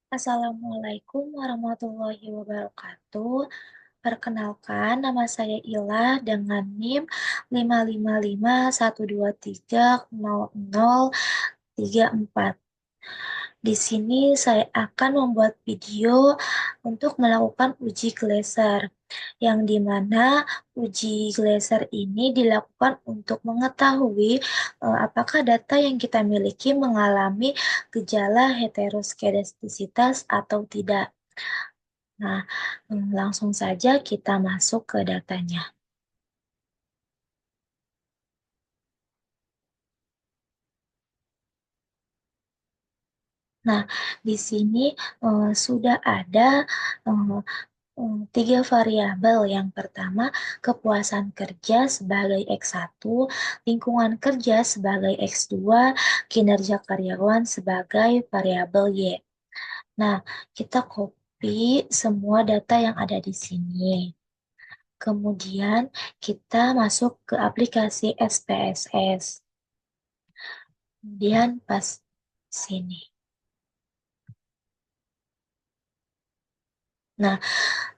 Assalamualaikum warahmatullahi wabarakatuh. Perkenalkan, nama saya Ila dengan NIM 55512300034. Di sini saya akan membuat video untuk melakukan uji Glaser, yang dimana uji Glaser ini dilakukan untuk mengetahui apakah data yang kita miliki mengalami gejala heteroskedastisitas atau tidak. Nah, langsung saja kita masuk ke datanya. Nah, di sini sudah ada eh, tiga variabel. Yang pertama, kepuasan kerja sebagai X1, lingkungan kerja sebagai X2, kinerja karyawan sebagai variabel Y. Nah, kita copy semua data yang ada di sini. Kemudian kita masuk ke aplikasi SPSS. Kemudian pas sini. Nah,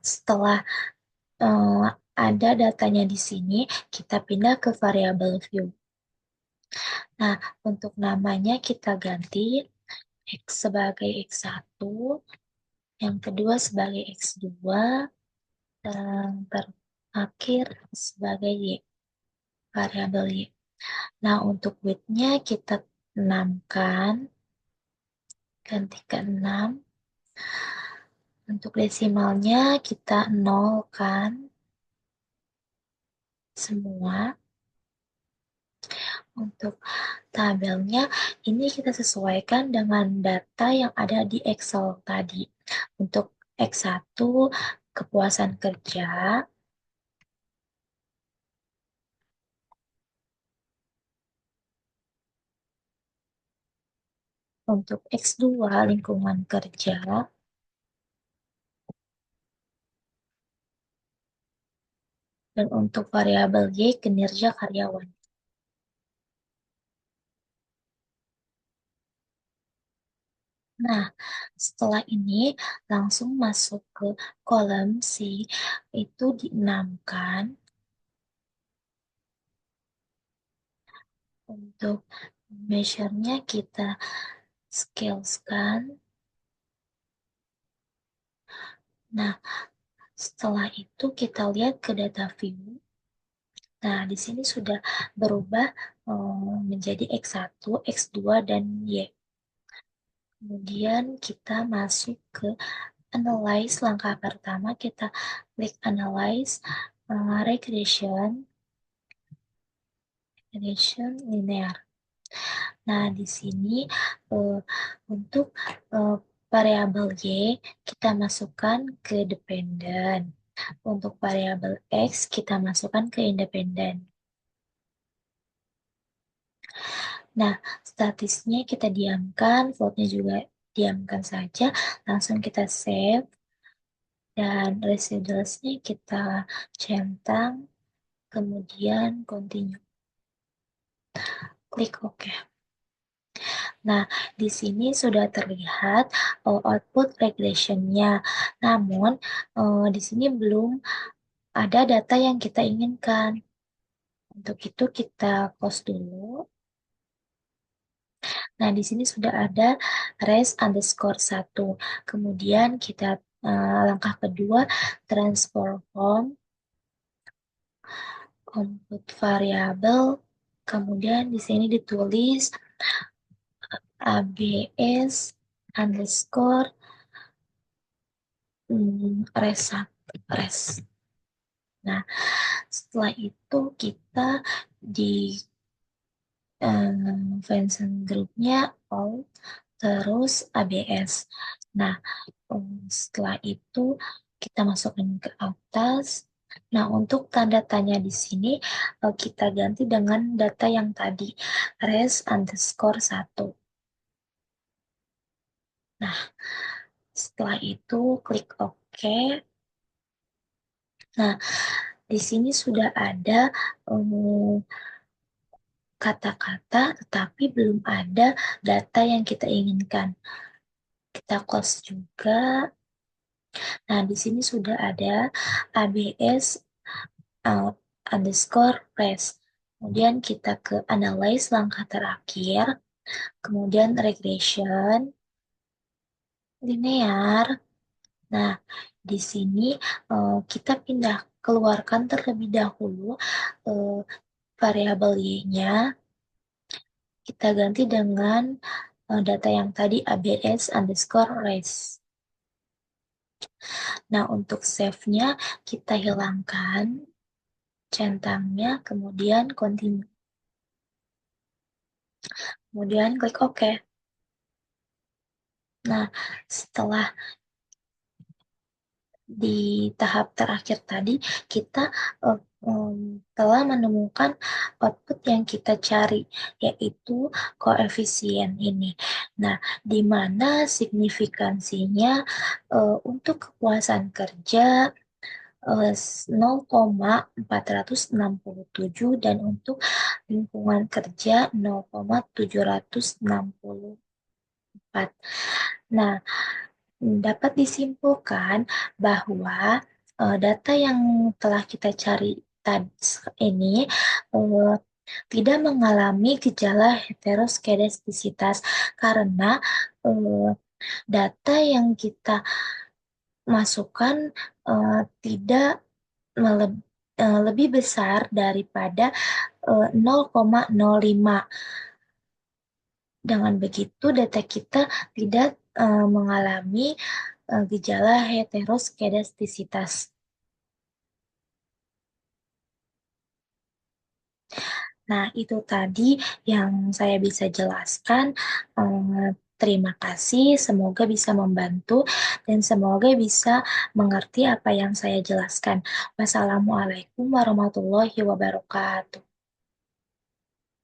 setelah eh, ada datanya di sini, kita pindah ke variabel view. Nah, untuk namanya kita ganti X sebagai X1, yang kedua sebagai X2, dan terakhir sebagai Y, variabel Y. Nah, untuk width-nya kita 6 kan, ganti ke 6. Untuk desimalnya kita 0 kan, semua. Untuk tabelnya, ini kita sesuaikan dengan data yang ada di Excel tadi. Untuk X1, kepuasan kerja. Untuk X2, lingkungan kerja. Dan untuk variabel Y, kinerja karyawan. Nah, setelah ini langsung masuk ke kolom C, itu dienamkan. Untuk measure-nya kita scale-kan. Nah, setelah itu kita lihat ke data view. Nah, di sini sudah berubah menjadi X1, X2, dan Y. Kemudian kita masuk ke Analyze. Langkah pertama kita klik Analyze, Regression Linear. Nah, di sini uh, untuk uh, variabel Y kita masukkan ke dependen. Untuk variabel X kita masukkan ke independen. Nah, statisnya kita diamkan, floatnya juga diamkan saja. Langsung kita save. Dan residualsnya kita centang, kemudian continue. Klik OK. Nah, di sini sudah terlihat output regressionnya. Namun, di sini belum ada data yang kita inginkan. Untuk itu kita close dulu. Nah, di sini sudah ada res_1. Kemudian kita langkah kedua transform input variabel. Kemudian di sini ditulis ABS underscore res. Nah, setelah itu kita di function groupnya all terus ABS. Nah, setelah itu kita masukkan ke atas. Nah, untuk tanda tanya di sini kita ganti dengan data yang tadi, res_1. Nah, setelah itu klik OK. Nah, di sini sudah ada kata-kata, tetapi belum ada data yang kita inginkan. Kita close juga. Nah, di sini sudah ada ABS out underscore press. Kemudian kita ke analyze langkah terakhir, kemudian regression, linear. Nah, di sini kita pindah keluarkan terlebih dahulu eh, variabel y-nya, kita ganti dengan data yang tadi ABS underscore raise. Nah, untuk save-nya kita hilangkan centangnya, kemudian continue. Kemudian klik OK. Nah, setelah di tahap terakhir tadi, kita uh, telah menemukan output yang kita cari, yaitu koefisien ini. Nah, di mana signifikansinya untuk kepuasan kerja 0,467 dan untuk lingkungan kerja 0,764. Nah, dapat disimpulkan bahwa data yang telah kita cari tadi ini eh, tidak mengalami gejala heteroskedastisitas karena eh, data yang kita masukkan tidak lebih besar daripada 0,05. Dengan begitu, data kita tidak mengalami gejala heteroskedastisitas. Nah, itu tadi yang saya bisa jelaskan. Terima kasih, semoga bisa membantu dan semoga bisa mengerti apa yang saya jelaskan. Wassalamualaikum warahmatullahi wabarakatuh.